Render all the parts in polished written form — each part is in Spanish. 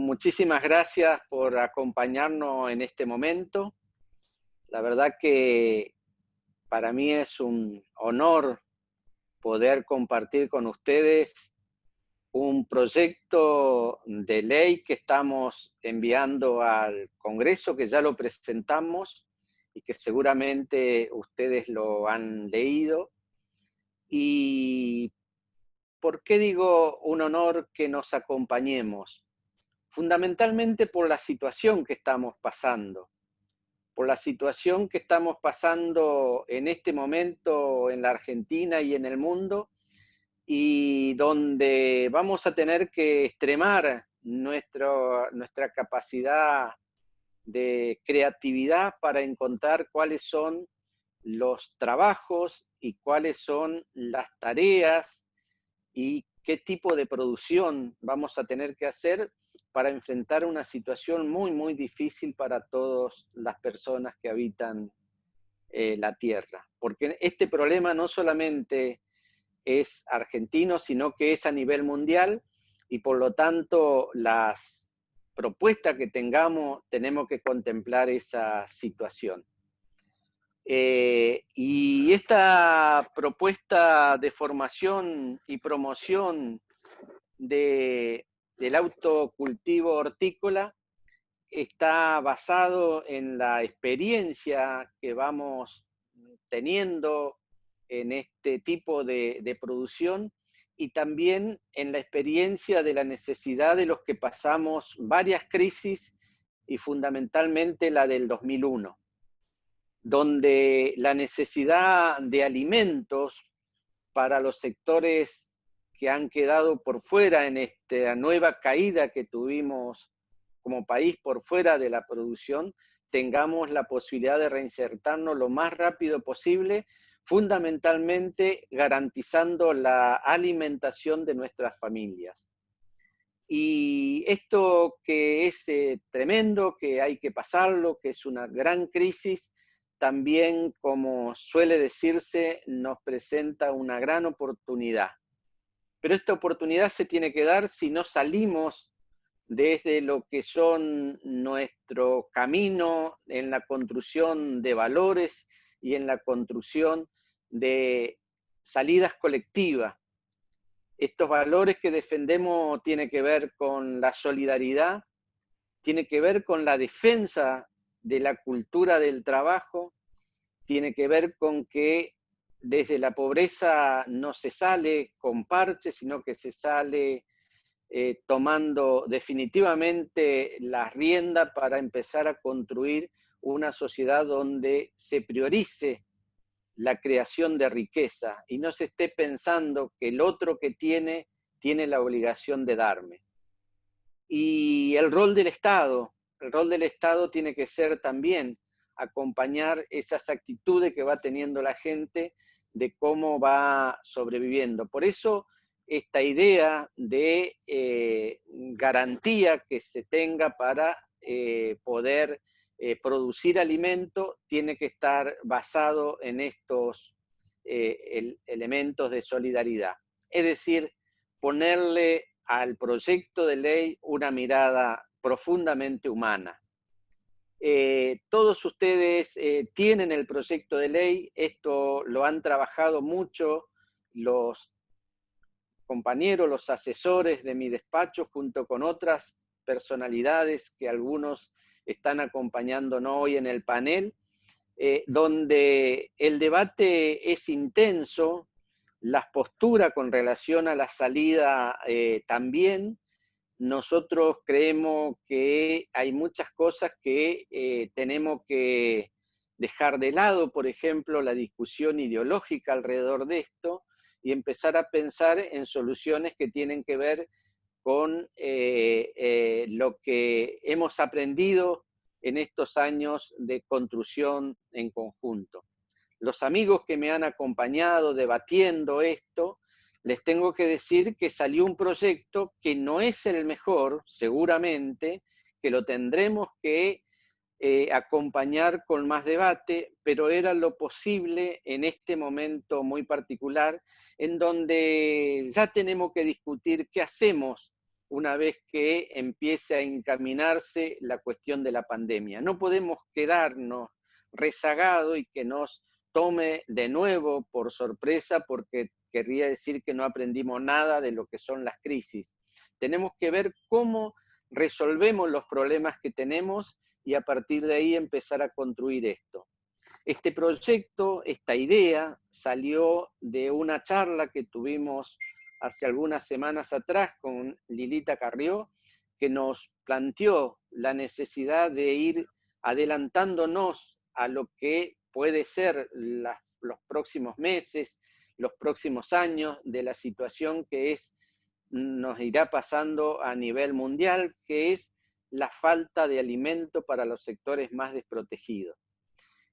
muchísimas gracias por acompañarnos en este momento. La verdad que para mí es un honor poder compartir con ustedes un proyecto de ley que estamos enviando al Congreso, que ya lo presentamos y que seguramente ustedes lo han leído. ¿Y por qué digo un honor que nos acompañemos? Fundamentalmente por la situación que estamos pasando, por la situación que estamos pasando en este momento en la Argentina y en el mundo, y donde vamos a tener que extremar nuestra capacidad de creatividad para encontrar cuáles son los trabajos y cuáles son las tareas y qué tipo de producción vamos a tener que hacer para enfrentar una situación muy, muy difícil para todas las personas que habitan la Tierra. Porque este problema no solamente es argentino, sino que es a nivel mundial y por lo tanto las propuestas que tengamos tenemos que contemplar esa situación. Y esta propuesta de formación y promoción del autocultivo hortícola está basado en la experiencia que vamos teniendo en este tipo de producción y también en la experiencia de la necesidad de los que pasamos varias crisis y fundamentalmente la del 2001, donde la necesidad de alimentos para los sectores que han quedado por fuera en esta nueva caída que tuvimos como país por fuera de la producción, tengamos la posibilidad de reinsertarnos lo más rápido posible, fundamentalmente garantizando la alimentación de nuestras familias. Y esto que es tremendo, que hay que pasarlo, que es una gran crisis, también, como suele decirse, nos presenta una gran oportunidad. Pero esta oportunidad se tiene que dar si no salimos desde lo que son nuestro camino en la construcción de valores y en la construcción de salidas colectivas. Estos valores que defendemos tienen que ver con la solidaridad, tiene que ver con la defensa de la cultura del trabajo, tiene que ver con que desde la pobreza no se sale con parches, sino que se sale tomando definitivamente la rienda para empezar a construir una sociedad donde se priorice la creación de riqueza y no se esté pensando que el otro que tiene la obligación de darme. Y el rol del Estado tiene que ser también acompañar esas actitudes que va teniendo la gente de cómo va sobreviviendo. Por eso esta idea de garantía que se tenga para poder producir alimento tiene que estar basado en estos elementos de solidaridad. Es decir, ponerle al proyecto de ley una mirada profundamente humana. Todos ustedes tienen el proyecto de ley, esto lo han trabajado mucho los compañeros, los asesores de mi despacho, junto con otras personalidades que algunos están acompañándonos hoy en el panel, donde el debate es intenso, las posturas con relación a la salida también. Nosotros creemos que hay muchas cosas que tenemos que dejar de lado, por ejemplo, la discusión ideológica alrededor de esto, y empezar a pensar en soluciones que tienen que ver con lo que hemos aprendido en estos años de construcción en conjunto. Los amigos que me han acompañado debatiendo esto, les tengo que decir que salió un proyecto que no es el mejor, seguramente, que lo tendremos que acompañar con más debate, pero era lo posible en este momento muy particular, en donde ya tenemos que discutir qué hacemos una vez que empiece a encaminarse la cuestión de la pandemia. No podemos quedarnos rezagados y que nos tome de nuevo por sorpresa, porque querría decir que no aprendimos nada de lo que son las crisis. Tenemos que ver cómo resolvemos los problemas que tenemos y a partir de ahí empezar a construir esto. Este proyecto, esta idea, salió de una charla que tuvimos hace algunas semanas atrás con Lilita Carrió, que nos planteó la necesidad de ir adelantándonos a lo que puede ser los próximos meses, los próximos años de la situación que nos irá pasando a nivel mundial, que es la falta de alimento para los sectores más desprotegidos.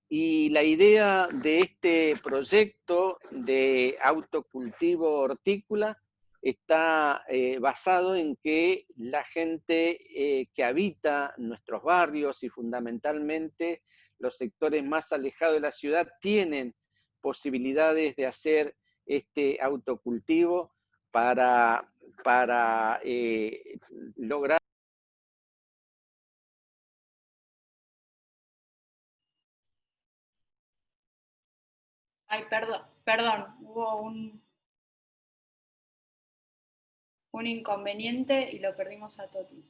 Y la idea de este proyecto de autocultivo hortícola está basado en que la gente que habita nuestros barrios y fundamentalmente los sectores más alejados de la ciudad tienen posibilidades de hacer este autocultivo para lograr. Ay, perdón, hubo un inconveniente y lo perdimos a Toti.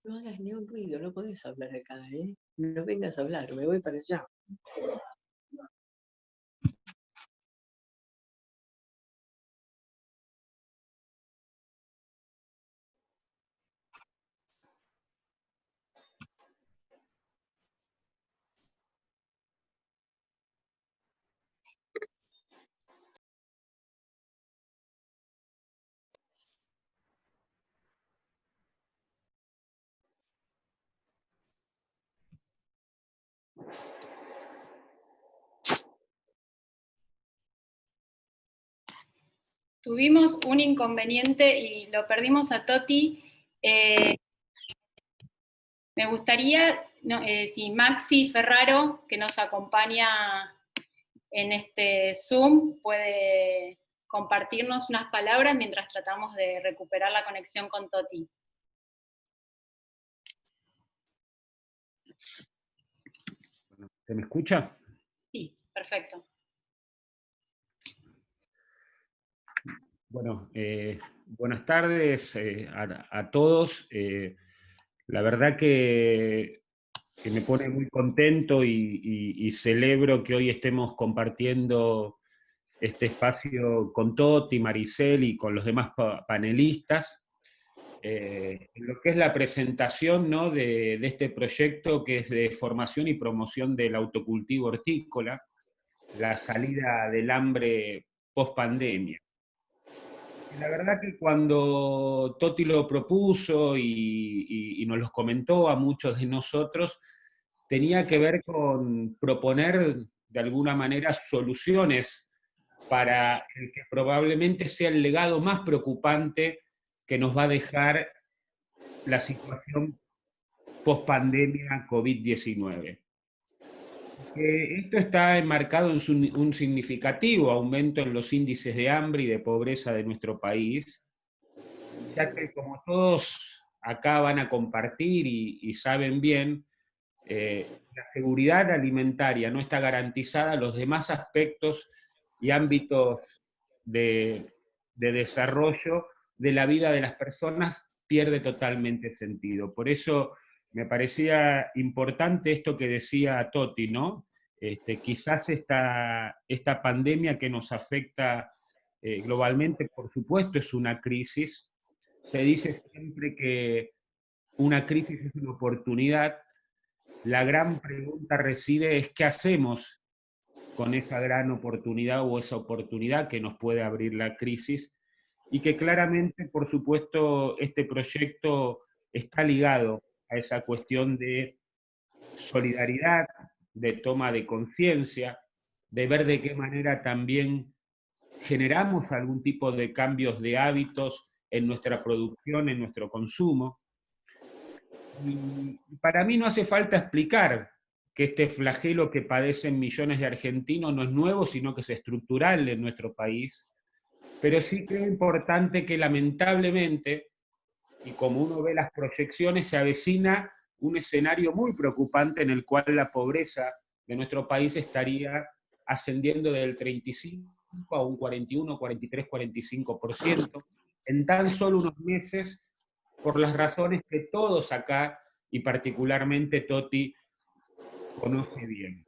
No hagas ni un ruido, no podés hablar acá, ¿eh? No vengas a hablar, me voy para allá. Tuvimos un inconveniente y lo perdimos a Toti. Me gustaría, si Maxi Ferraro, que nos acompaña en este Zoom, puede compartirnos unas palabras mientras tratamos de recuperar la conexión con Toti. ¿Se me escucha? Sí, perfecto. Bueno, buenas tardes a todos. La verdad que me pone muy contento y celebro que hoy estemos compartiendo este espacio con Toti, Maricel y con los demás panelistas, en lo que es la presentación, ¿no?, de este proyecto que es de formación y promoción del autocultivo hortícola, la salida del hambre post-pandemia. La verdad que cuando Toti lo propuso y nos los comentó a muchos de nosotros, tenía que ver con proponer de alguna manera soluciones para el que probablemente sea el legado más preocupante que nos va a dejar la situación post-pandemia COVID-19. Esto está enmarcado en un significativo aumento en los índices de hambre y de pobreza de nuestro país, ya que como todos acá van a compartir y saben bien, la seguridad alimentaria no está garantizada, los demás aspectos y ámbitos de desarrollo de la vida de las personas pierde totalmente sentido. Por eso me parecía importante esto que decía Toti, ¿no? Quizás esta pandemia que nos afecta globalmente, por supuesto, es una crisis. Se dice siempre que una crisis es una oportunidad. La gran pregunta reside es qué hacemos con esa gran oportunidad o esa oportunidad que nos puede abrir la crisis, y que claramente, por supuesto, este proyecto está ligado a esa cuestión de solidaridad, de toma de conciencia, de ver de qué manera también generamos algún tipo de cambios de hábitos en nuestra producción, en nuestro consumo. Y para mí no hace falta explicar que este flagelo que padecen millones de argentinos no es nuevo, sino que es estructural en nuestro país, pero sí creo importante que lamentablemente, y como uno ve las proyecciones, se avecina un escenario muy preocupante en el cual la pobreza de nuestro país estaría ascendiendo del 35 a un 41, 43, 45% en tan solo unos meses, por las razones que todos acá, y particularmente Toti, conoce bien.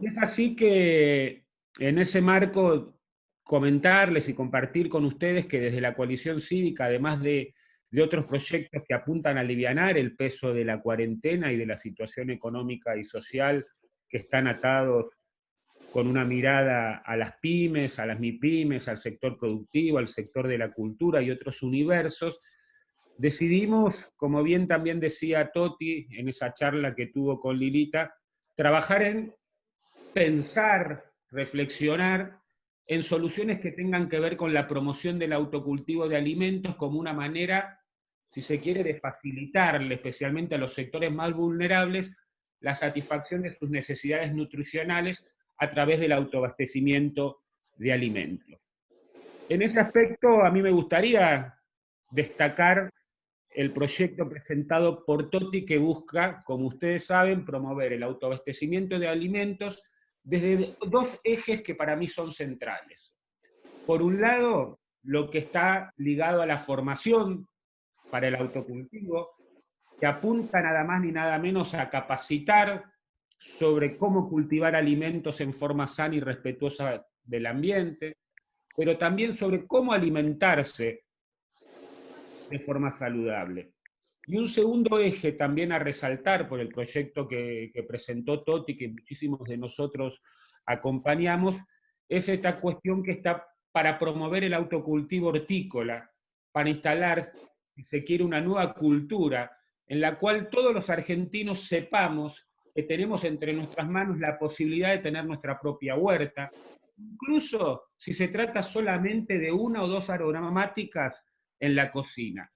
Y es así que en ese marco comentarles y compartir con ustedes que desde la coalición cívica, además de otros proyectos que apuntan a alivianar el peso de la cuarentena y de la situación económica y social que están atados con una mirada a las pymes, a las MIPYMES, al sector productivo, al sector de la cultura y otros universos, decidimos, como bien también decía Toti en esa charla que tuvo con Lilita, trabajar en pensar, reflexionar en soluciones que tengan que ver con la promoción del autocultivo de alimentos como una manera, si se quiere, de facilitarle, especialmente a los sectores más vulnerables, la satisfacción de sus necesidades nutricionales a través del autoabastecimiento de alimentos. En ese aspecto, a mí me gustaría destacar el proyecto presentado por Toti, que busca, como ustedes saben, promover el autoabastecimiento de alimentos desde dos ejes que para mí son centrales. Por un lado, lo que está ligado a la formación para el autocultivo, que apunta nada más ni nada menos a capacitar sobre cómo cultivar alimentos en forma sana y respetuosa del ambiente, pero también sobre cómo alimentarse de forma saludable. Y un segundo eje también a resaltar por el proyecto que presentó Toti, que muchísimos de nosotros acompañamos, es esta cuestión que está para promover el autocultivo hortícola, para instalar, si se quiere, una nueva cultura en la cual todos los argentinos sepamos que tenemos entre nuestras manos la posibilidad de tener nuestra propia huerta, incluso si se trata solamente de una o dos aromáticas en la cocina.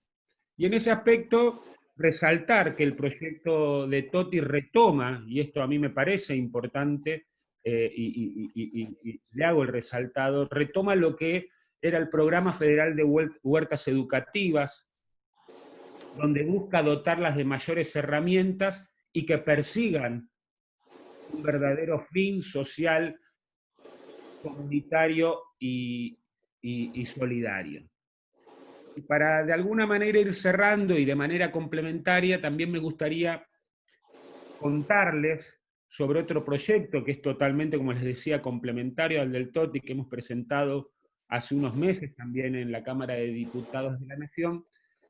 Y en ese aspecto, resaltar que el proyecto de Toti retoma, y esto a mí me parece importante, y le hago el resaltado, retoma lo que era el Programa Federal de Huertas Educativas, donde busca dotarlas de mayores herramientas y que persigan un verdadero fin social, comunitario y solidario. Y para de alguna manera ir cerrando y de manera complementaria, también me gustaría contarles sobre otro proyecto que es totalmente, como les decía, complementario al del Toti, que hemos presentado hace unos meses también en la Cámara de Diputados de la Nación,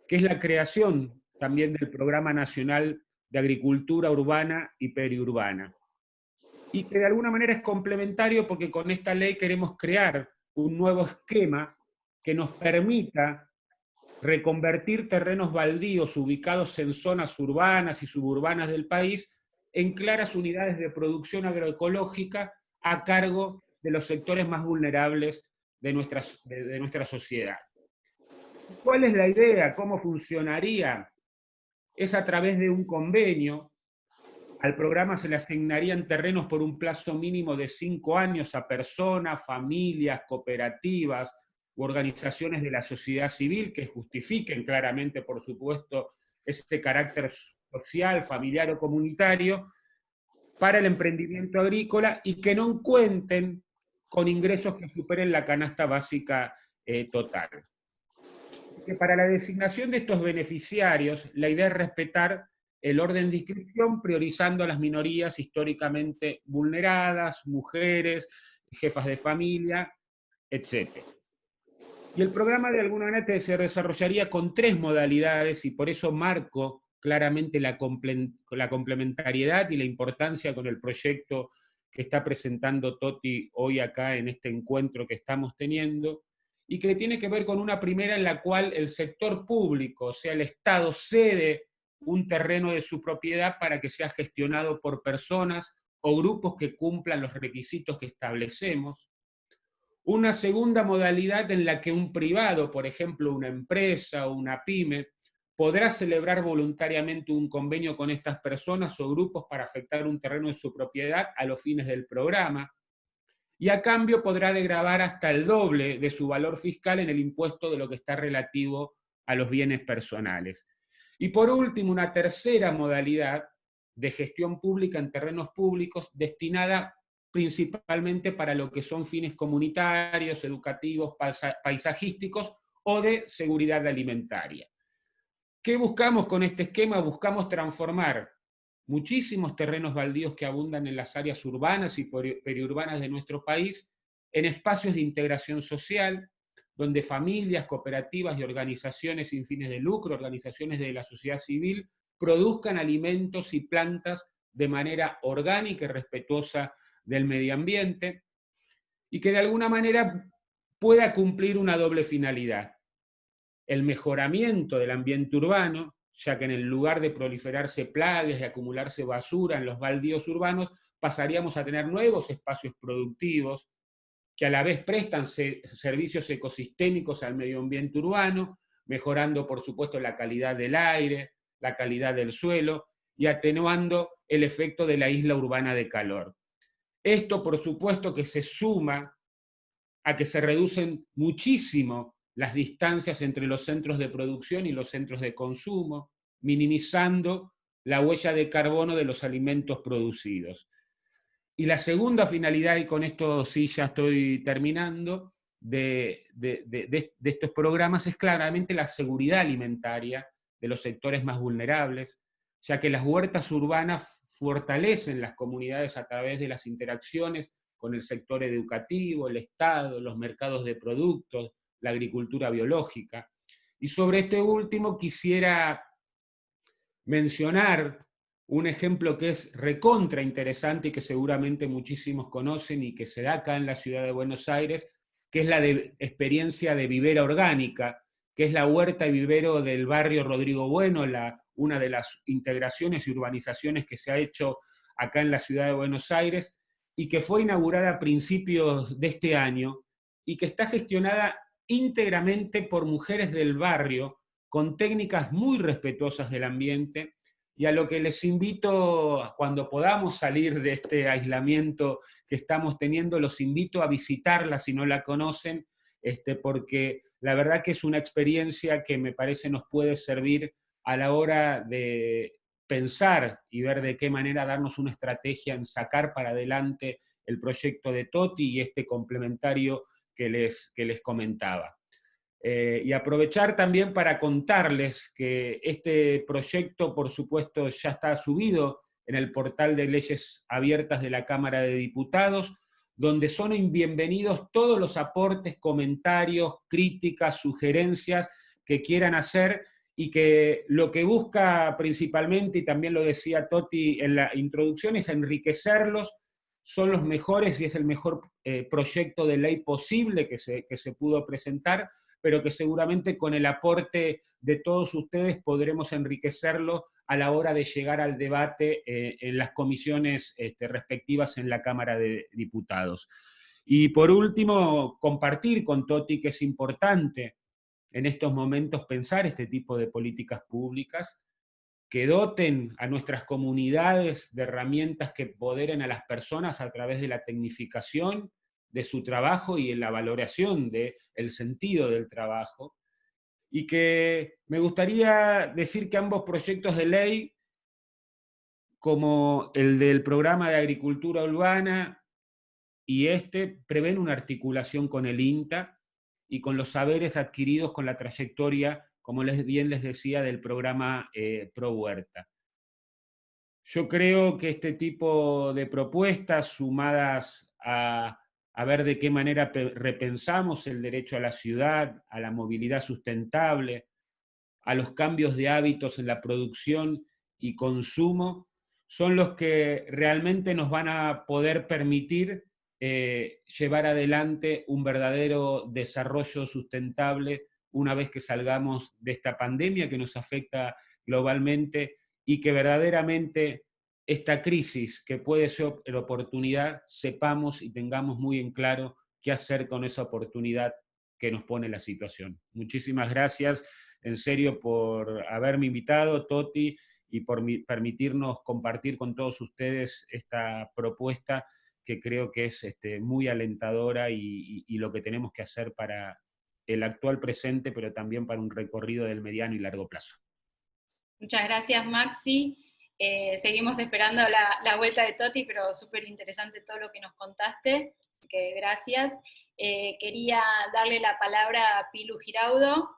que es la creación también del Programa Nacional de Agricultura Urbana y Periurbana. Y que de alguna manera es complementario porque con esta ley queremos crear un nuevo esquema que nos permita reconvertir terrenos baldíos ubicados en zonas urbanas y suburbanas del país en claras unidades de producción agroecológica a cargo de los sectores más vulnerables de nuestra sociedad. ¿Cuál es la idea? ¿Cómo funcionaría? Es a través de un convenio. Al programa se le asignarían terrenos por un plazo mínimo de 5 años a personas, familias, cooperativas u organizaciones de la sociedad civil que justifiquen claramente, por supuesto, ese carácter social, familiar o comunitario para el emprendimiento agrícola y que no cuenten con ingresos que superen la canasta básica total. Que para la designación de estos beneficiarios, la idea es respetar el orden de inscripción, priorizando a las minorías históricamente vulneradas, mujeres, jefas de familia, etc. Y el programa de alguna manera se desarrollaría con 3 modalidades, y por eso marco claramente la complementariedad y la importancia con el proyecto que está presentando Toti hoy acá en este encuentro que estamos teniendo, y que tiene que ver con una primera en la cual el sector público, o sea, el Estado, cede un terreno de su propiedad para que sea gestionado por personas o grupos que cumplan los requisitos que establecemos. Una segunda modalidad en la que un privado, por ejemplo una empresa o una pyme, podrá celebrar voluntariamente un convenio con estas personas o grupos para afectar un terreno de su propiedad a los fines del programa, y a cambio podrá degravar hasta el doble de su valor fiscal en el impuesto de lo que está relativo a los bienes personales. Y por último, una tercera modalidad de gestión pública en terrenos públicos destinada principalmente para lo que son fines comunitarios, educativos, paisajísticos o de seguridad alimentaria. ¿Qué buscamos con este esquema? Buscamos transformar muchísimos terrenos baldíos que abundan en las áreas urbanas y periurbanas de nuestro país en espacios de integración social, donde familias, cooperativas y organizaciones sin fines de lucro, organizaciones de la sociedad civil, produzcan alimentos y plantas de manera orgánica y respetuosa del medio ambiente, y que de alguna manera pueda cumplir una doble finalidad: el mejoramiento del ambiente urbano, ya que en el lugar de proliferarse plagas y acumularse basura en los baldíos urbanos, pasaríamos a tener nuevos espacios productivos que a la vez prestan servicios ecosistémicos al medio ambiente urbano, mejorando por supuesto la calidad del aire, la calidad del suelo y atenuando el efecto de la isla urbana de calor. Esto por supuesto que se suma a que se reducen muchísimo las distancias entre los centros de producción y los centros de consumo, minimizando la huella de carbono de los alimentos producidos. Y la segunda finalidad, y con esto sí ya estoy terminando, de estos programas es claramente la seguridad alimentaria de los sectores más vulnerables, ya que las huertas urbanas fortalecen las comunidades a través de las interacciones con el sector educativo, el Estado, los mercados de productos, la agricultura biológica. Y sobre este último quisiera mencionar un ejemplo que es recontra interesante y que seguramente muchísimos conocen y que se da acá en la ciudad de Buenos Aires, que es la experiencia de Vivera Orgánica, que es la huerta y vivero del barrio Rodrigo Bueno, una de las integraciones y urbanizaciones que se ha hecho acá en la ciudad de Buenos Aires, y que fue inaugurada a principios de este año, y que está gestionada íntegramente por mujeres del barrio, con técnicas muy respetuosas del ambiente, y a lo que les invito, cuando podamos salir de este aislamiento que estamos teniendo, los invito a visitarla si no la conocen, porque la verdad que es una experiencia que me parece nos puede servir a la hora de pensar y ver de qué manera darnos una estrategia en sacar para adelante el proyecto de Toti y este complementario que les comentaba. Y aprovechar también para contarles que este proyecto, por supuesto, ya está subido en el portal de leyes abiertas de la Cámara de Diputados, donde son bienvenidos todos los aportes, comentarios, críticas, sugerencias que quieran hacer, y que lo que busca principalmente, y también lo decía Toti en la introducción, es enriquecerlos. Son los mejores y es el mejor proyecto de ley posible que se pudo presentar, pero que seguramente con el aporte de todos ustedes podremos enriquecerlo a la hora de llegar al debate en las comisiones respectivas en la Cámara de Diputados. Y por último, compartir con Toti que es importante en estos momentos pensar este tipo de políticas públicas que doten a nuestras comunidades de herramientas que empoderen a las personas a través de la tecnificación de su trabajo y en la valoración del sentido del trabajo. Y que me gustaría decir que ambos proyectos de ley, como el del programa de agricultura urbana y prevén una articulación con el INTA y con los saberes adquiridos con la trayectoria, como bien les decía, del programa Pro Huerta. Yo creo que este tipo de propuestas, sumadas a ver de qué manera repensamos el derecho a la ciudad, a la movilidad sustentable, a los cambios de hábitos en la producción y consumo, son los que realmente nos van a poder permitir llevar adelante un verdadero desarrollo sustentable una vez que salgamos de esta pandemia que nos afecta globalmente, y que verdaderamente esta crisis, que puede ser oportunidad, sepamos y tengamos muy en claro qué hacer con esa oportunidad que nos pone la situación. Muchísimas gracias en serio por haberme invitado, Toti, y por permitirnos compartir con todos ustedes esta propuesta que creo que es muy alentadora y lo que tenemos que hacer para el actual presente, pero también para un recorrido del mediano y largo plazo. Muchas gracias, Maxi. Seguimos esperando la vuelta de Toti, pero súper interesante todo lo que nos contaste. Que gracias. Quería darle la palabra a Pilu Giraudo,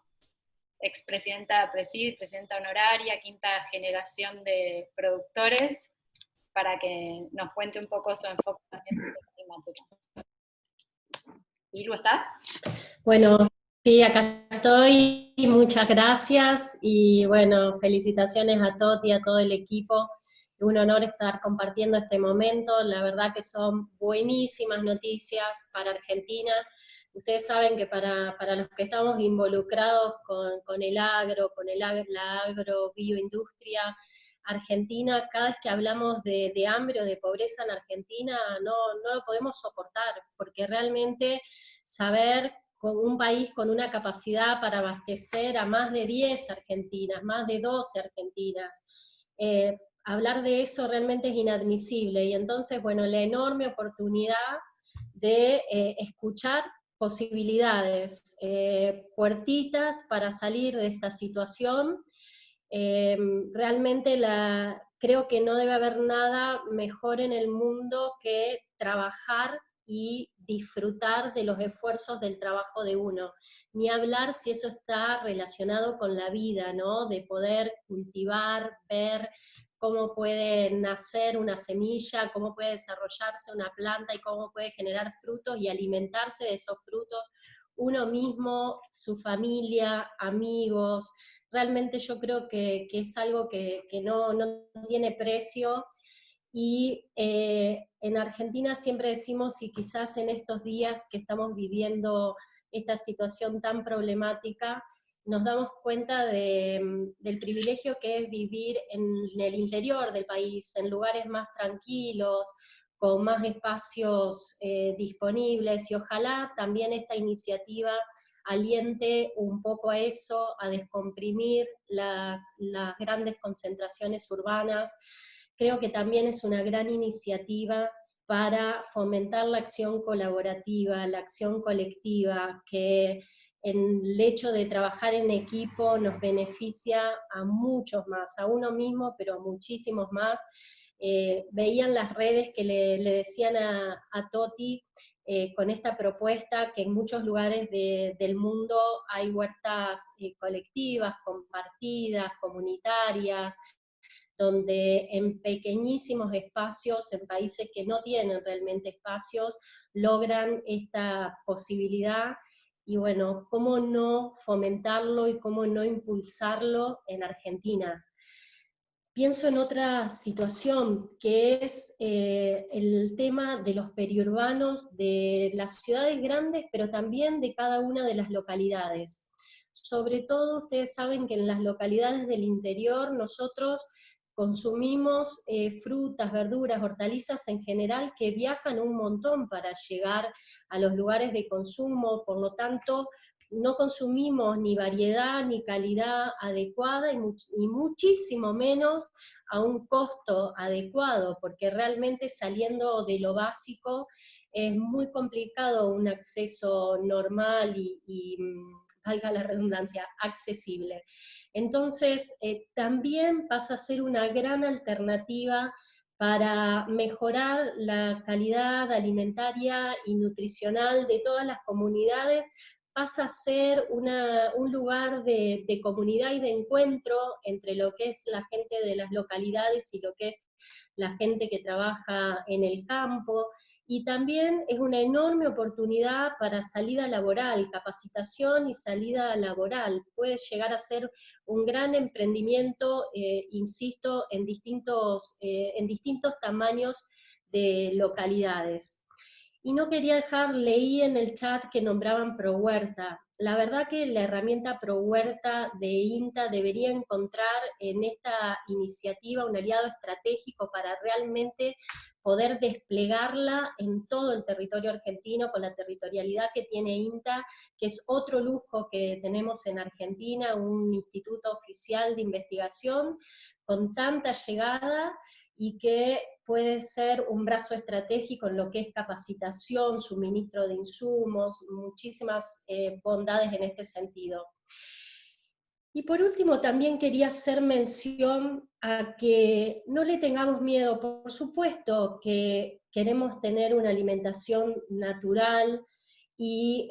expresidenta de Presid, presidenta honoraria, quinta generación de productores, para que nos cuente un poco su enfoque también sobre la climática. Pilu, ¿estás? Bueno, sí, acá estoy, muchas gracias, y bueno, felicitaciones a Toti y a todo el equipo. Un honor estar compartiendo este momento, la verdad que son buenísimas noticias para Argentina. Ustedes saben que para los que estamos involucrados con el agro, la agrobioindustria argentina, cada vez que hablamos de hambre o de pobreza en Argentina, no lo podemos soportar, porque realmente saber con un país con una capacidad para abastecer a más de 10 argentinas, más de 12 argentinas, hablar de eso realmente es inadmisible, y entonces, bueno, la enorme oportunidad de escuchar posibilidades, puertitas para salir de esta situación. Realmente creo que no debe haber nada mejor en el mundo que trabajar y disfrutar de los esfuerzos del trabajo de uno. Ni hablar si eso está relacionado con la vida, ¿no? De poder cultivar, ver cómo puede nacer una semilla, cómo puede desarrollarse una planta y cómo puede generar frutos y alimentarse de esos frutos uno mismo, su familia, amigos. Realmente yo creo que es algo que no tiene precio, y en Argentina siempre decimos, y quizás en estos días que estamos viviendo esta situación tan problemática, nos damos cuenta del privilegio que es vivir en el interior del país, en lugares más tranquilos, con más espacios disponibles, y ojalá también esta iniciativa aliente un poco a eso, a descomprimir las grandes concentraciones urbanas. Creo que también es una gran iniciativa para fomentar la acción colaborativa, la acción colectiva, que en el hecho de trabajar en equipo nos beneficia a muchos más, a uno mismo, pero a muchísimos más. Veían las redes que le decían a Toti, con esta propuesta, que en muchos lugares del mundo hay huertas colectivas, compartidas, comunitarias, donde en pequeñísimos espacios, en países que no tienen realmente espacios, logran esta posibilidad. Y bueno, ¿cómo no fomentarlo y cómo no impulsarlo en Argentina? Pienso en otra situación, que es el tema de los periurbanos, de las ciudades grandes, pero también de cada una de las localidades. Sobre todo, ustedes saben que en las localidades del interior nosotros consumimos frutas, verduras, hortalizas en general, que viajan un montón para llegar a los lugares de consumo, por lo tanto no consumimos ni variedad ni calidad adecuada, y muchísimo menos a un costo adecuado, porque realmente, saliendo de lo básico, es muy complicado un acceso normal y valga la redundancia, accesible. Entonces, también pasa a ser una gran alternativa para mejorar la calidad alimentaria y nutricional de todas las comunidades. Pasa a ser un lugar de comunidad y de encuentro entre lo que es la gente de las localidades y lo que es la gente que trabaja en el campo, y también es una enorme oportunidad para salida laboral, capacitación y salida laboral. Puede llegar a ser un gran emprendimiento, insisto, en distintos tamaños de localidades. Y no quería dejar, leí en el chat que nombraban ProHuerta. La verdad que la herramienta ProHuerta de INTA debería encontrar en esta iniciativa un aliado estratégico para realmente poder desplegarla en todo el territorio argentino con la territorialidad que tiene INTA, que es otro lujo que tenemos en Argentina, un instituto oficial de investigación con tanta llegada y que puede ser un brazo estratégico en lo que es capacitación, suministro de insumos, muchísimas bondades en este sentido. Y por último, también quería hacer mención a que no le tengamos miedo. Por supuesto que queremos tener una alimentación natural y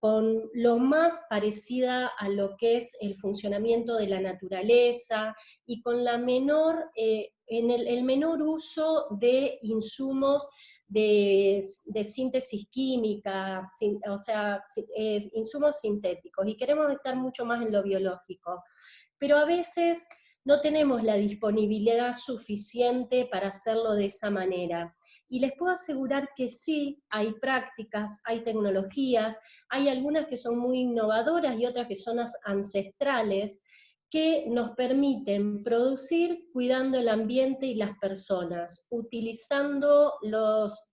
con lo más parecida a lo que es el funcionamiento de la naturaleza, y con la menor, el menor uso de insumos de síntesis química, o sea, insumos sintéticos, y queremos estar mucho más en lo biológico. Pero a veces no tenemos la disponibilidad suficiente para hacerlo de esa manera. Y les puedo asegurar que sí, hay prácticas, hay tecnologías, hay algunas que son muy innovadoras y otras que son ancestrales, que nos permiten producir cuidando el ambiente y las personas, utilizando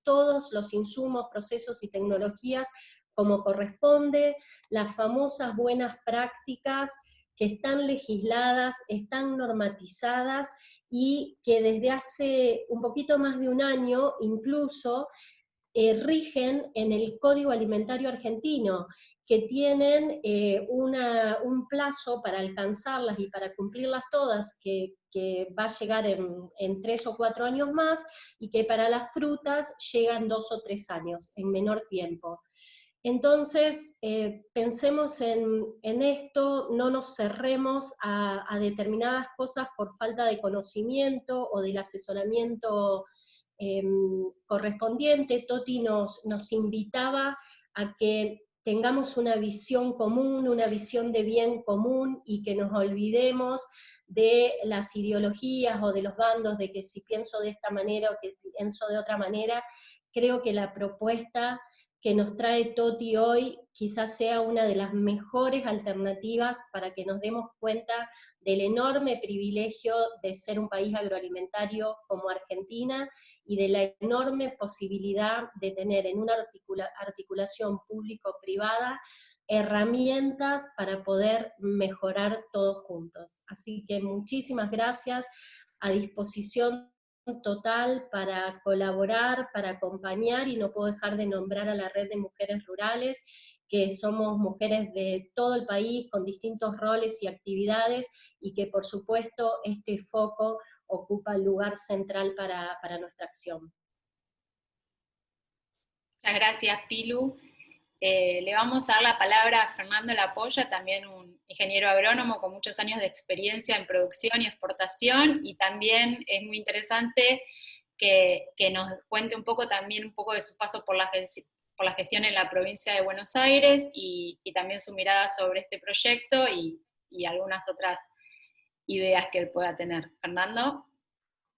todos los insumos, procesos y tecnologías como corresponde, las famosas buenas prácticas que están legisladas, están normatizadas, y que desde hace un poquito más de un año incluso rigen en el Código Alimentario Argentino, que tienen un plazo para alcanzarlas y para cumplirlas todas, que va a llegar en 3 o 4 años más, y que para las frutas llegan 2 o 3 años, en menor tiempo. Entonces, pensemos en esto, no nos cerremos a determinadas cosas por falta de conocimiento o del asesoramiento correspondiente. Toti nos invitaba a que tengamos una visión común, una visión de bien común, y que nos olvidemos de las ideologías o de los bandos, de que si pienso de esta manera o que pienso de otra manera. Creo que la propuesta que nos trae Toti hoy quizás sea una de las mejores alternativas para que nos demos cuenta del enorme privilegio de ser un país agroalimentario como Argentina, y de la enorme posibilidad de tener en una articulación público-privada herramientas para poder mejorar todos juntos. Así que muchísimas gracias, a disposición total para colaborar, para acompañar, y no puedo dejar de nombrar a la Red de Mujeres Rurales, que somos mujeres de todo el país con distintos roles y actividades, y que por supuesto este foco ocupa el lugar central para nuestra acción. Muchas gracias, Pilu. Le vamos a dar la palabra a Fernando Lapolla, también un ingeniero agrónomo con muchos años de experiencia en producción y exportación, y también es muy interesante que nos cuente un poco de su paso por la gestión en la provincia de Buenos Aires, y también su mirada sobre este proyecto y algunas otras ideas que él pueda tener. Fernando.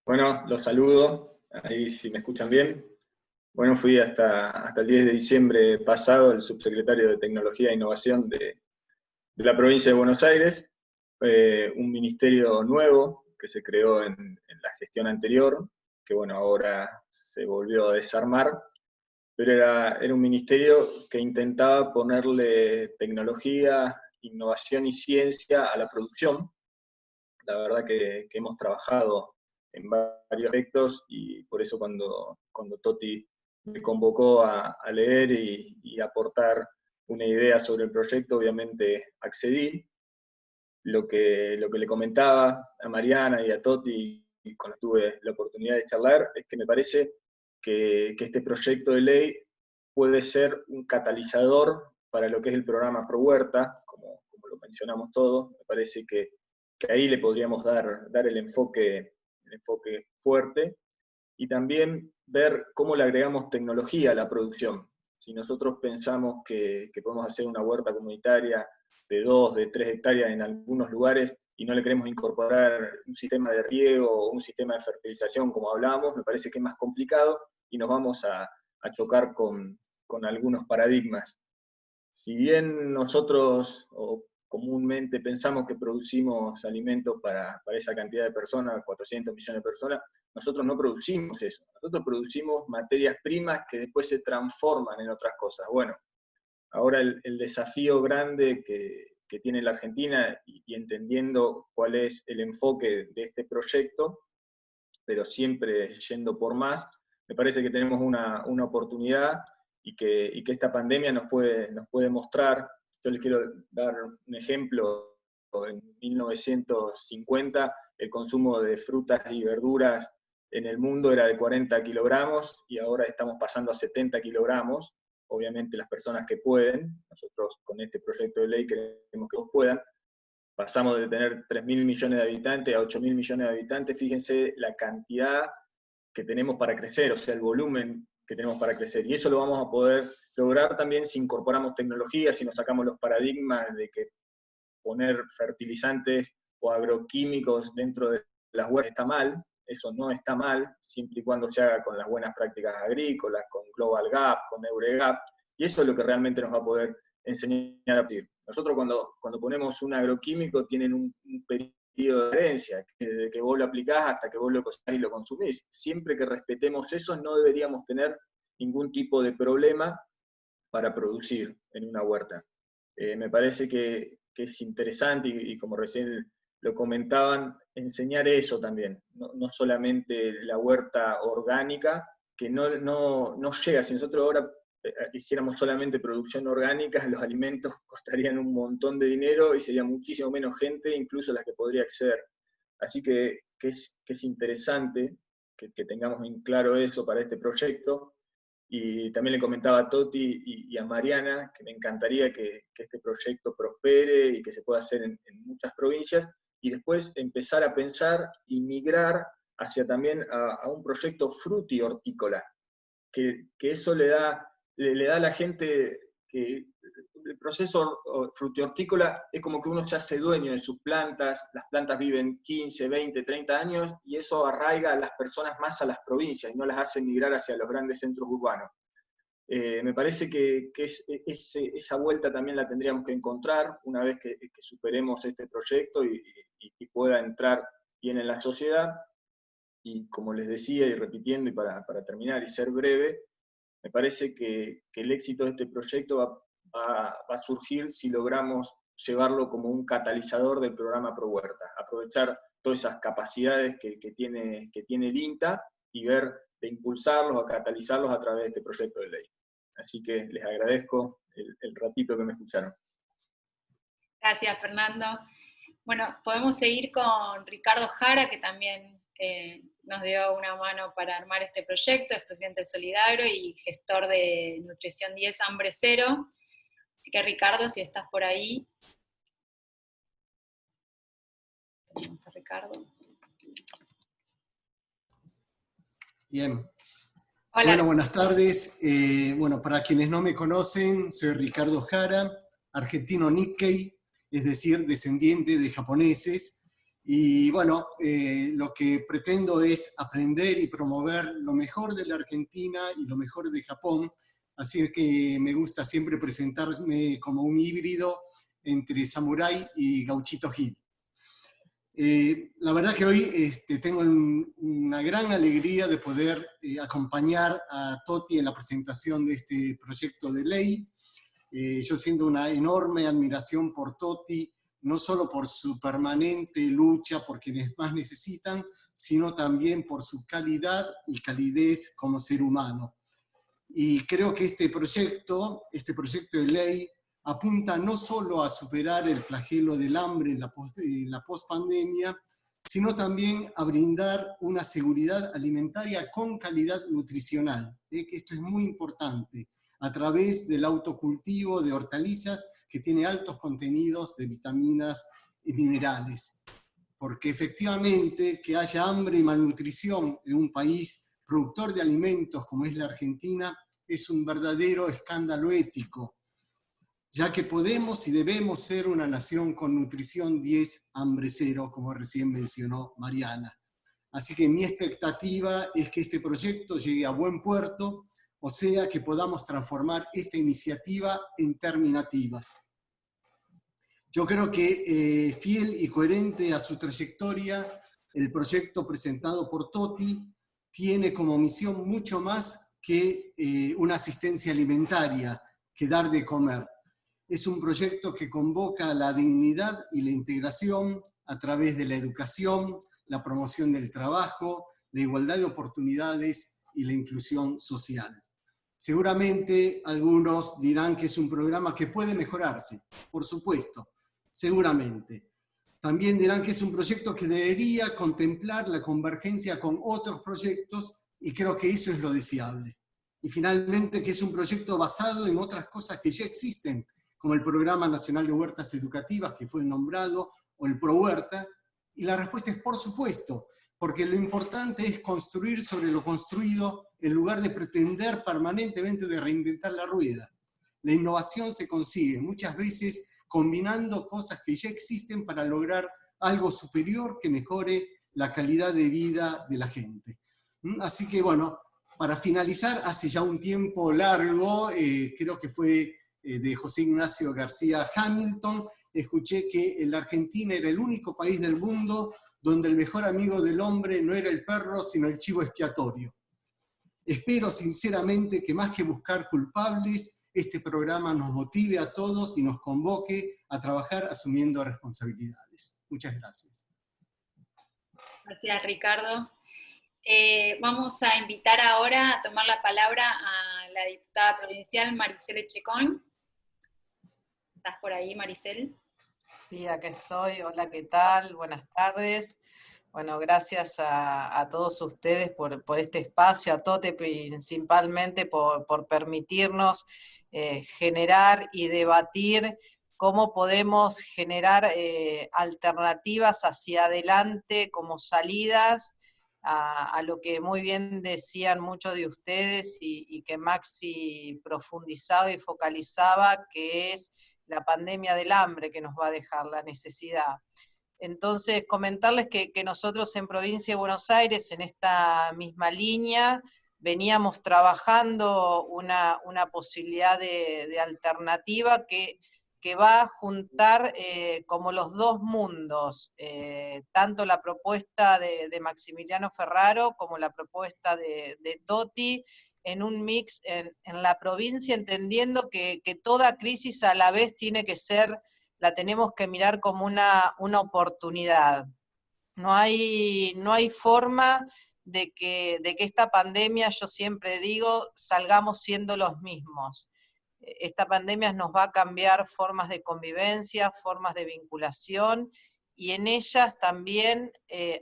Bueno, los saludo, ahí si me escuchan bien. Bueno, fui hasta el 10 de diciembre pasado el subsecretario de Tecnología e Innovación de la provincia de Buenos Aires, un ministerio nuevo que se creó en la gestión anterior, que bueno, ahora se volvió a desarmar, pero era un ministerio que intentaba ponerle tecnología, innovación y ciencia a la producción. La verdad que hemos trabajado en varios aspectos, y por eso cuando Toti me convocó a leer y aportar una idea sobre el proyecto, obviamente accedí. Lo que le comentaba a Mariana y a Toti, y cuando tuve la oportunidad de charlar, es que me parece que este proyecto de ley puede ser un catalizador para lo que es el programa ProHuerta, como lo mencionamos todos. Me parece que ahí le podríamos dar el enfoque fuerte, y también ver cómo le agregamos tecnología a la producción. Si nosotros pensamos que podemos hacer una huerta comunitaria de 2, de 3 hectáreas en algunos lugares, y no le queremos incorporar un sistema de riego o un sistema de fertilización como hablábamos, me parece que es más complicado, y nos vamos a chocar con algunos paradigmas. Si bien nosotros comúnmente pensamos que producimos alimentos para esa cantidad de personas, 400 millones de personas, nosotros no producimos eso. Nosotros producimos materias primas que después se transforman en otras cosas. Bueno, ahora el desafío grande que tiene la Argentina, y entendiendo cuál es el enfoque de este proyecto, pero siempre yendo por más, me parece que tenemos una oportunidad y que esta pandemia nos puede mostrar. Yo les quiero dar un ejemplo. En 1950 el consumo de frutas y verduras en el mundo era de 40 kilogramos y ahora estamos pasando a 70 kilogramos. Obviamente las personas que pueden, nosotros con este proyecto de ley queremos que todos puedan, pasamos de tener 3.000 millones de habitantes a 8.000 millones de habitantes. Fíjense la cantidad que tenemos para crecer, o sea, el volumen que tenemos para crecer. Y eso lo vamos a poder lograr también si incorporamos tecnología, si nos sacamos los paradigmas de que poner fertilizantes o agroquímicos dentro de las huertas está mal. Eso no está mal, siempre y cuando se haga con las buenas prácticas agrícolas, con Global Gap, con EureGap, y eso es lo que realmente nos va a poder enseñar a vivir. Nosotros cuando ponemos un agroquímico tienen un periodo de herencia, desde que vos lo aplicás hasta que vos lo cocinás y lo consumís. Siempre que respetemos eso, no deberíamos tener ningún tipo de problema para producir en una huerta. Me parece que es interesante, y como recién lo comentaban, enseñar eso también, no solamente la huerta orgánica, que no llega. Si nosotros ahora hiciéramos solamente producción orgánica, los alimentos costarían un montón de dinero y sería muchísimo menos gente, incluso las que podría acceder. Así que es interesante que tengamos en claro eso para este proyecto. Y también le comentaba a Toti y a Mariana que me encantaría que este proyecto prospere y que se pueda hacer en muchas provincias, y después empezar a pensar y migrar hacia también a un proyecto frutihortícola, que eso le da a la gente que el proceso frutihortícola es como que uno se hace dueño de sus plantas, las plantas viven 15, 20, 30 años, y eso arraiga a las personas más a las provincias y no las hace migrar hacia los grandes centros urbanos. Me parece que esa vuelta también la tendríamos que encontrar una vez que superemos este proyecto y pueda entrar bien en la sociedad. Y como les decía, y repitiendo, y para terminar y ser breve, me parece que el éxito de este proyecto va a surgir si logramos llevarlo como un catalizador del programa ProHuerta, aprovechar todas esas capacidades que tiene el INTA y ver de impulsarlos o catalizarlos a través de este proyecto de ley. Así que les agradezco el ratito que me escucharon. Gracias, Fernando. Bueno, podemos seguir con Ricardo Jara, que también nos dio una mano para armar este proyecto, es presidente de Solidagro y gestor de Nutrición 10 Hambre Cero. Así que Ricardo, si estás por ahí. Tenemos a Ricardo. Bien. Hola. Bueno, buenas tardes. Bueno, para quienes no me conocen, soy Ricardo Jara, argentino Nikkei, es decir, descendiente de japoneses. Y bueno, lo que pretendo es aprender y promover lo mejor de la Argentina y lo mejor de Japón. Así que me gusta siempre presentarme como un híbrido entre samurái y gauchito Gil. La verdad que hoy tengo una gran alegría de poder acompañar a Toti en la presentación de este proyecto de ley. Yo siento una enorme admiración por Toti, no solo por su permanente lucha por quienes más necesitan, sino también por su calidad y calidez como ser humano. Y creo que este proyecto de ley apunta no solo a superar el flagelo del hambre en la pospandemia, sino también a brindar una seguridad alimentaria con calidad nutricional, que esto es muy importante, a través del autocultivo de hortalizas que tiene altos contenidos de vitaminas y minerales. Porque efectivamente que haya hambre y malnutrición en un país productor de alimentos como es la Argentina es un verdadero escándalo ético, ya que podemos y debemos ser una nación con nutrición 10, hambre cero, como recién mencionó Mariana. Así que mi expectativa es que este proyecto llegue a buen puerto. o sea, que podamos transformar esta iniciativa en terminativas. Yo creo que fiel y coherente a su trayectoria, el proyecto presentado por Toti tiene como misión mucho más que una asistencia alimentaria, que dar de comer. Es un proyecto que convoca la dignidad y la integración a través de la educación, la promoción del trabajo, la igualdad de oportunidades y la inclusión social. Seguramente algunos dirán que es un programa que puede mejorarse, por supuesto, seguramente. También dirán que es un proyecto que debería contemplar la convergencia con otros proyectos y creo que eso es lo deseable. Y finalmente que es un proyecto basado en otras cosas que ya existen, como el Programa Nacional de Huertas Educativas, que fue nombrado, o el ProHuerta, y la respuesta es por supuesto, porque lo importante es construir sobre lo construido en lugar de pretender permanentemente de reinventar la rueda. La innovación se consigue muchas veces combinando cosas que ya existen para lograr algo superior que mejore la calidad de vida de la gente. Así que bueno, para finalizar, hace ya un tiempo largo, creo que fue de José Ignacio García Hamilton, escuché que la Argentina era el único país del mundo donde el mejor amigo del hombre no era el perro, sino el chivo expiatorio. Espero sinceramente que más que buscar culpables, este programa nos motive a todos y nos convoque a trabajar asumiendo responsabilidades. Muchas gracias. Gracias, Ricardo. Vamos a invitar ahora a tomar la palabra a la diputada provincial Maricel Echecón. ¿Estás por ahí, Maricel? Sí, acá estoy. Hola, ¿qué tal? Buenas tardes. Bueno, gracias a todos ustedes por este espacio, a Tote principalmente por permitirnos generar y debatir cómo podemos generar alternativas hacia adelante como salidas a lo que muy bien decían muchos de ustedes y que Maxi profundizaba y focalizaba, que es la pandemia del hambre que nos va a dejar, la necesidad. Entonces, comentarles que nosotros en Provincia de Buenos Aires, en esta misma línea, veníamos trabajando una posibilidad de alternativa que va a juntar como los dos mundos, tanto la propuesta de Maximiliano Ferraro como la propuesta de Toti, en un mix en la provincia, entendiendo que toda crisis a la vez tiene que ser, la tenemos que mirar como una oportunidad. No hay forma de que esta pandemia, yo siempre digo, salgamos siendo los mismos. Esta pandemia nos va a cambiar formas de convivencia, formas de vinculación, y en ellas también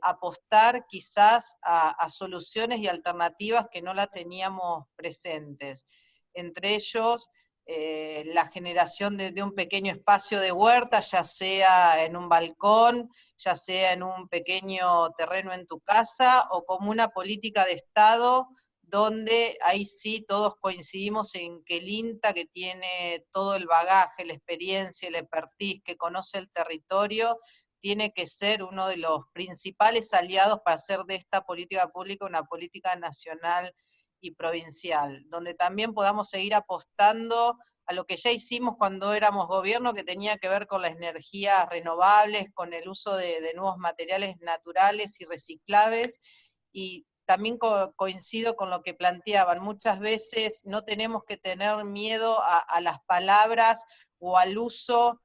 apostar quizás a soluciones y alternativas que no las teníamos presentes. Entre ellos, la generación de un pequeño espacio de huerta, ya sea en un balcón, ya sea en un pequeño terreno en tu casa, o como una política de Estado, donde ahí sí todos coincidimos en que el INTA, que tiene todo el bagaje, la experiencia, el expertise, que conoce el territorio, tiene que ser uno de los principales aliados para hacer de esta política pública una política nacional y provincial, donde también podamos seguir apostando a lo que ya hicimos cuando éramos gobierno, que tenía que ver con las energías renovables, con el uso de nuevos materiales naturales y reciclables, y también coincido con lo que planteaban, muchas veces no tenemos que tener miedo a las palabras o al uso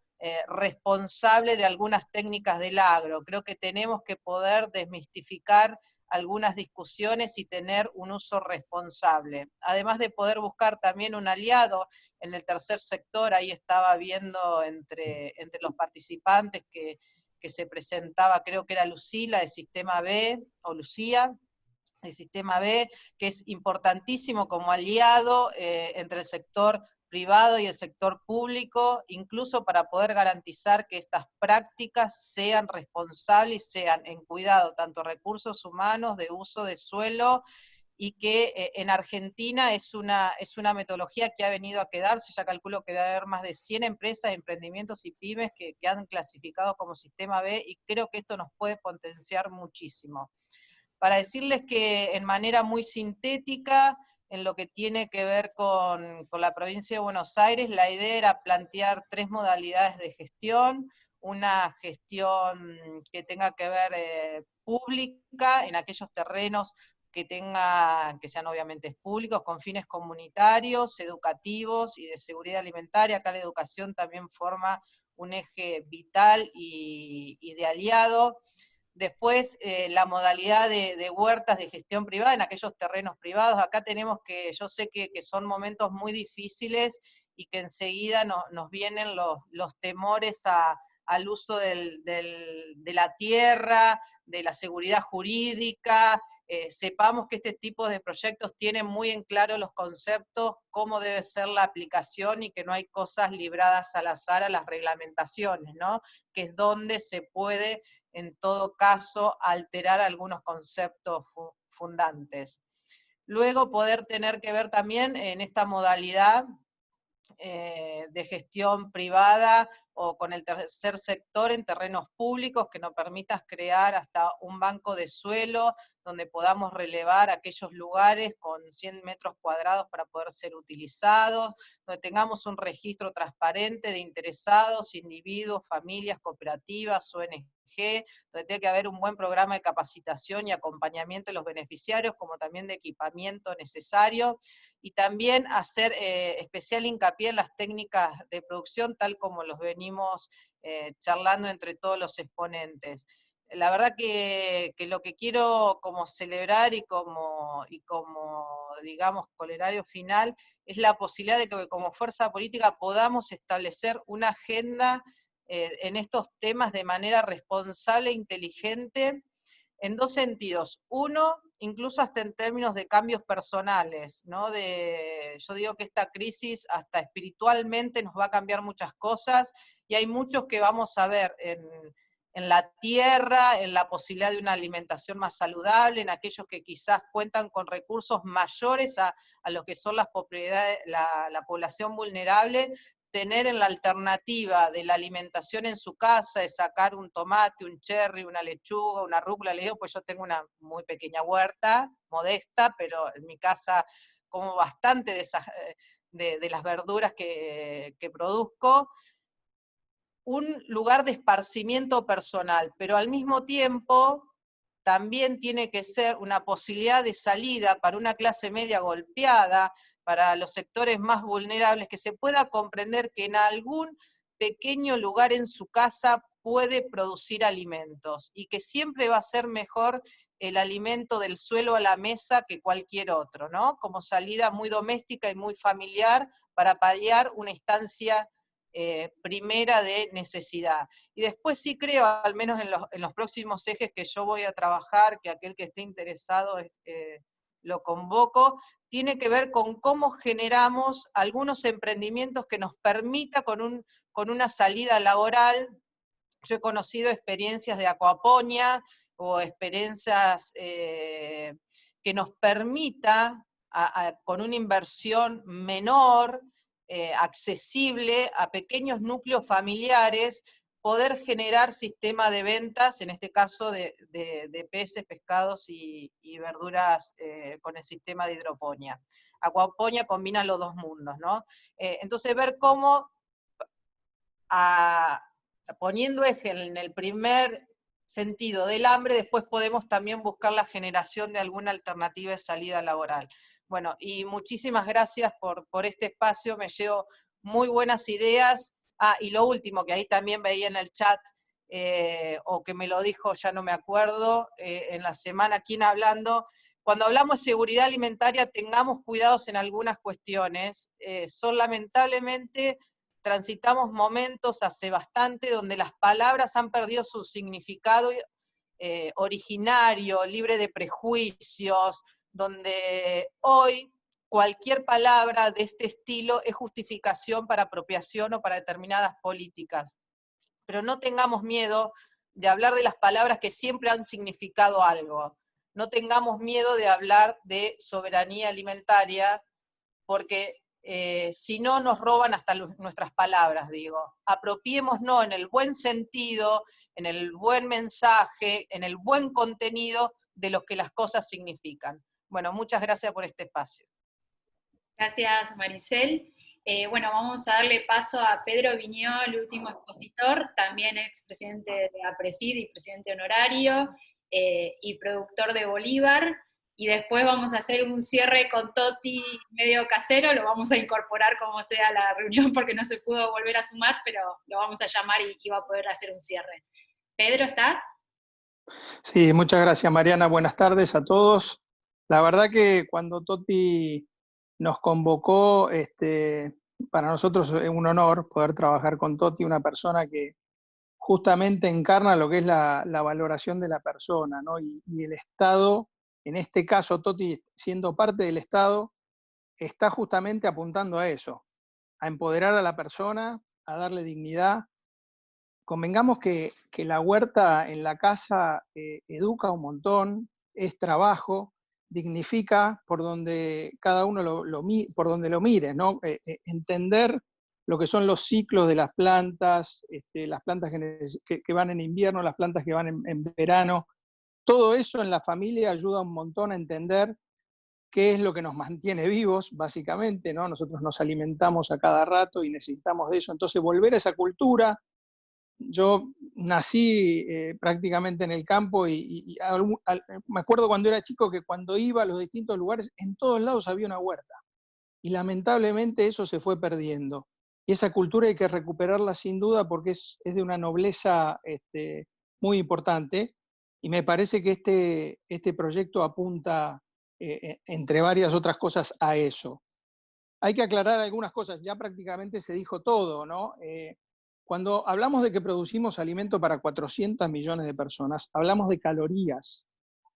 responsable de algunas técnicas del agro. Creo que tenemos que poder desmistificar algunas discusiones y tener un uso responsable. Además de poder buscar también un aliado en el tercer sector, ahí estaba viendo entre los participantes que se presentaba, creo que era Lucila de Sistema B, o Lucía, de Sistema B, que es importantísimo como aliado entre el sector privado y el sector público, incluso para poder garantizar que estas prácticas sean responsables y sean en cuidado tanto recursos humanos, de uso de suelo, y que en Argentina es una metodología que ha venido a quedarse. Ya calculo que debe haber más de 100 empresas, emprendimientos y pymes que han clasificado como Sistema B, y creo que esto nos puede potenciar muchísimo. Para decirles que en manera muy sintética, en lo que tiene que ver con la provincia de Buenos Aires, la idea era plantear 3 modalidades de gestión: una gestión que tenga que ver pública, en aquellos terrenos que sean obviamente públicos, con fines comunitarios, educativos y de seguridad alimentaria. Acá la educación también forma un eje vital y de aliado. Después, la modalidad de huertas de gestión privada en aquellos terrenos privados. Acá tenemos yo sé que son momentos muy difíciles y que enseguida nos vienen los temores al uso de la tierra, de la seguridad jurídica. Sepamos que este tipo de proyectos tienen muy en claro los conceptos, cómo debe ser la aplicación, y que no hay cosas libradas al azar a las reglamentaciones, ¿no? Que es donde se puede, en todo caso, alterar algunos conceptos fundantes. Luego, poder tener que ver también en esta modalidad de gestión privada o con el tercer sector en terrenos públicos, que nos permitas crear hasta un banco de suelo donde podamos relevar aquellos lugares con 100 metros cuadrados para poder ser utilizados, donde tengamos un registro transparente de interesados, individuos, familias, cooperativas, ONG, donde tiene que haber un buen programa de capacitación y acompañamiento de los beneficiarios, como también de equipamiento necesario, y también hacer especial hincapié en las técnicas de producción, tal como los venimos charlando entre todos los exponentes. La verdad que lo que quiero como celebrar y como digamos, corolario final, es la posibilidad de que como fuerza política podamos establecer una agenda en estos temas de manera responsable e inteligente, en 2 sentidos. Uno, incluso hasta en términos de cambios personales, ¿no? Yo digo que esta crisis hasta espiritualmente nos va a cambiar muchas cosas, y hay muchos que vamos a ver en la tierra, en la posibilidad de una alimentación más saludable, en aquellos que quizás cuentan con recursos mayores a los que son las propiedades, la población vulnerable, tener en la alternativa de la alimentación en su casa, de sacar un tomate, un cherry, una lechuga, una rúcula. Le digo, pues yo tengo una muy pequeña huerta, modesta, pero en mi casa como bastante de las verduras que produzco. Un lugar de esparcimiento personal, pero al mismo tiempo también tiene que ser una posibilidad de salida para una clase media golpeada, para los sectores más vulnerables, que se pueda comprender que en algún pequeño lugar en su casa puede producir alimentos, y que siempre va a ser mejor el alimento del suelo a la mesa que cualquier otro, ¿no? Como salida muy doméstica y muy familiar para paliar una instancia primera de necesidad. Y después sí creo, al menos en los próximos ejes que yo voy a trabajar, que aquel que esté interesado lo convoco, tiene que ver con cómo generamos algunos emprendimientos que nos permita con una salida laboral. Yo he conocido experiencias de aquaponia o experiencias que nos permita, con una inversión menor, accesible a pequeños núcleos familiares, poder generar sistema de ventas, en este caso de peces, pescados y verduras con el sistema de hidroponía. Aquaponia combina los 2 mundos, ¿no? Entonces ver cómo, poniendo eje en el primer sentido del hambre, después podemos también buscar la generación de alguna alternativa de salida laboral. Bueno, y muchísimas gracias por este espacio, me llevo muy buenas ideas. Y lo último, que ahí también veía en el chat, o que me lo dijo, ya no me acuerdo, en la semana, ¿quién hablando? Cuando hablamos de seguridad alimentaria, tengamos cuidados en algunas cuestiones. Son lamentablemente, transitamos momentos hace bastante donde las palabras han perdido su significado originario, libre de prejuicios, donde hoy cualquier palabra de este estilo es justificación para apropiación o para determinadas políticas. Pero no tengamos miedo de hablar de las palabras que siempre han significado algo. No tengamos miedo de hablar de soberanía alimentaria, porque si no nos roban hasta nuestras palabras, digo. Apropiémonos en el buen sentido, en el buen mensaje, en el buen contenido de lo que las cosas significan. Bueno, muchas gracias por este espacio. Gracias, Maricel. Bueno, vamos a darle paso a Pedro Viñó, el último expositor, también expresidente de APRESID y presidente honorario, y productor de Bolívar. Y después vamos a hacer un cierre con Toti medio casero, lo vamos a incorporar como sea a la reunión porque no se pudo volver a sumar, pero lo vamos a llamar y va a poder hacer un cierre. Pedro, ¿estás? Sí, muchas gracias, Mariana. Buenas tardes a todos. La verdad que cuando Toti nos convocó, para nosotros es un honor poder trabajar con Toti, una persona que justamente encarna lo que es la valoración de la persona, ¿no? Y el Estado, en este caso Toti siendo parte del Estado, está justamente apuntando a eso, a empoderar a la persona, a darle dignidad. Convengamos que la huerta en la casa educa un montón, es trabajo, dignifica por donde cada uno por donde lo mire, ¿no? Entender lo que son los ciclos de las plantas que van en invierno, las plantas que van en verano. Todo eso en la familia ayuda un montón a entender qué es lo que nos mantiene vivos, básicamente, ¿no? Nosotros nos alimentamos a cada rato y necesitamos de eso. Entonces, volver a esa cultura. Yo nací prácticamente en el campo me acuerdo cuando era chico que cuando iba a los distintos lugares, en todos lados había una huerta. Y lamentablemente eso se fue perdiendo. Y esa cultura hay que recuperarla sin duda porque es de una nobleza muy importante. Y me parece que este proyecto apunta, entre varias otras cosas, a eso. Hay que aclarar algunas cosas, ya prácticamente se dijo todo, ¿no? Cuando hablamos de que producimos alimento para 400 millones de personas, hablamos de calorías,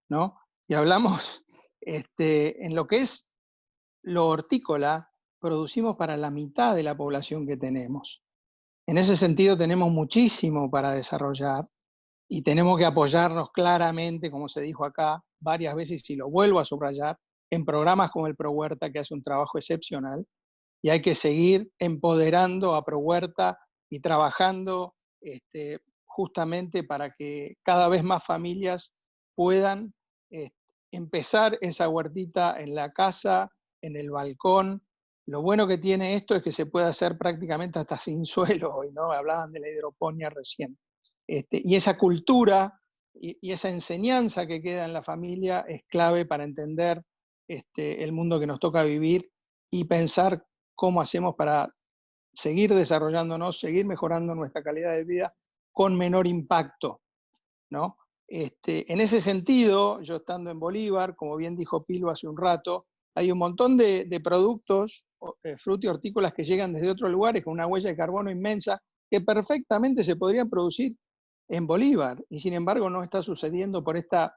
¿no? Y hablamos, en lo que es lo hortícola, producimos para la mitad de la población que tenemos. En ese sentido tenemos muchísimo para desarrollar y tenemos que apoyarnos claramente, como se dijo acá varias veces y lo vuelvo a subrayar, en programas como el ProHuerta, que hace un trabajo excepcional, y hay que seguir empoderando a ProHuerta y trabajando justamente para que cada vez más familias puedan empezar esa huertita en la casa, en el balcón. Lo bueno que tiene esto es que se puede hacer prácticamente hasta sin suelo hoy, ¿no? Hablaban de la hidroponía recién. Y esa cultura y esa enseñanza que queda en la familia es clave para entender el mundo que nos toca vivir y pensar cómo hacemos para seguir desarrollándonos, seguir mejorando nuestra calidad de vida con menor impacto, ¿no? En ese sentido, yo estando en Bolívar, como bien dijo Pilo hace un rato, hay un montón de productos, frutos y hortícolas que llegan desde otros lugares con una huella de carbono inmensa que perfectamente se podrían producir en Bolívar, y sin embargo no está sucediendo por esta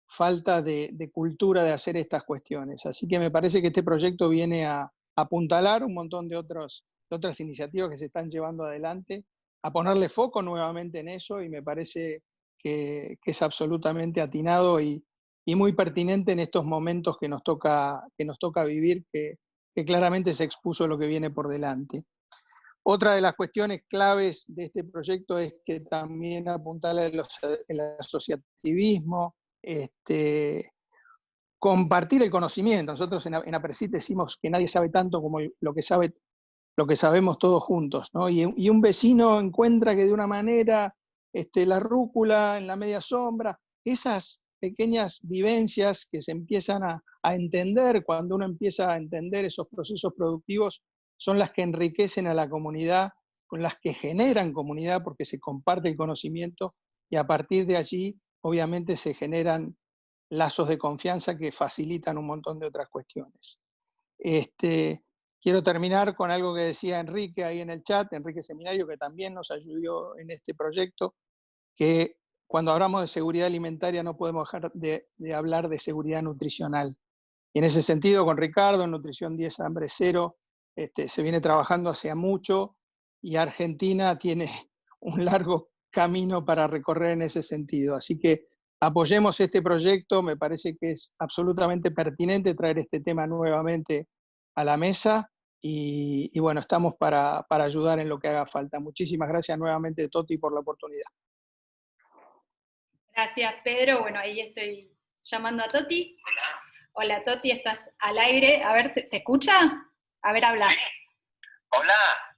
falta de cultura de hacer estas cuestiones. Así que me parece que este proyecto viene a apuntalar un montón de otras iniciativas que se están llevando adelante, a ponerle foco nuevamente en eso, y me parece que es absolutamente atinado y muy pertinente en estos momentos que nos toca vivir, que claramente se expuso lo que viene por delante. Otra de las cuestiones claves de este proyecto es que también apuntala el asociativismo, compartir el conocimiento. Nosotros en APRESID decimos que nadie sabe tanto como lo que sabemos todos juntos, ¿no? Y un vecino encuentra que de una manera la rúcula en la media sombra, esas pequeñas vivencias que se empiezan a entender cuando uno empieza a entender esos procesos productivos son las que enriquecen a la comunidad, con las que generan comunidad porque se comparte el conocimiento y a partir de allí obviamente se generan lazos de confianza que facilitan un montón de otras cuestiones. Quiero terminar con algo que decía Enrique ahí en el chat, Enrique Seminario, que también nos ayudó en este proyecto, que cuando hablamos de seguridad alimentaria no podemos dejar de hablar de seguridad nutricional. Y en ese sentido, con Ricardo, en Nutrición 10 Hambre Cero, se viene trabajando hace mucho y Argentina tiene un largo camino para recorrer en ese sentido. Así que apoyemos este proyecto, me parece que es absolutamente pertinente traer este tema nuevamente a la mesa y bueno, estamos para ayudar en lo que haga falta. Muchísimas gracias nuevamente, Toti, por la oportunidad. Gracias, Pedro. Bueno, ahí estoy llamando a Toti. Hola Toti, estás al aire. A ver, ¿se escucha? A ver, habla. Sí. Hola.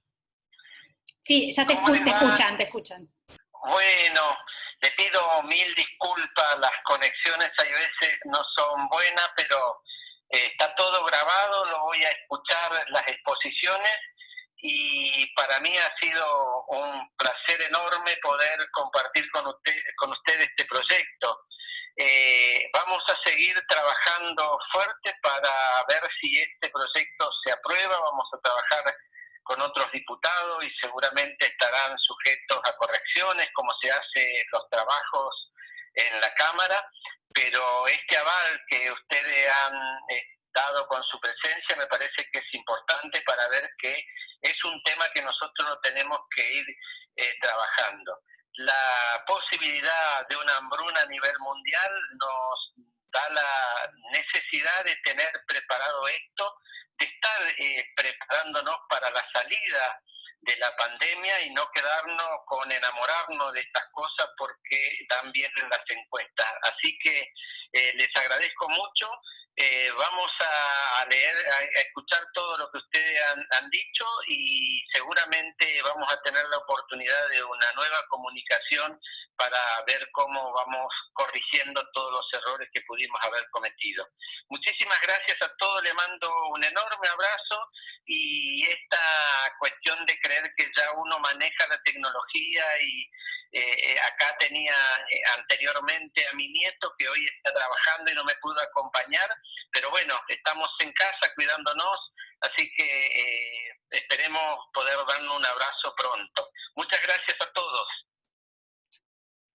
Sí, ya te escuchan, te escuchan. Bueno, le pido mil disculpas, las conexiones a veces no son buenas, pero está todo grabado, lo voy a escuchar las exposiciones y para mí ha sido un placer enorme poder compartir con usted este proyecto. Vamos a seguir trabajando fuerte para ver si este proyecto se aprueba, vamos a trabajar con otros diputados y seguramente estarán sujetos a correcciones como se hace los trabajos en la Cámara, pero este aval que ustedes han dado con su presencia me parece que es importante para ver que es un tema que nosotros no tenemos que ir trabajando. La posibilidad de una hambruna a nivel mundial nos da la necesidad de tener preparado esto, de estar preparándonos para la salida de la pandemia y no quedarnos con enamorarnos de estas cosas porque dan bien en las encuestas. Así que les agradezco mucho. Vamos a leer, a escuchar todo lo que ustedes han dicho y seguramente vamos a tener la oportunidad de una nueva comunicación para ver cómo vamos corrigiendo todos los errores que pudimos haber cometido. Muchísimas gracias a todos, le mando un enorme abrazo y esta cuestión de creer que ya uno maneja la tecnología y acá tenía anteriormente a mi nieto que hoy está trabajando y no me pudo acompañar, pero bueno, estamos en casa cuidándonos, así que esperemos poder darnos un abrazo pronto. Muchas gracias a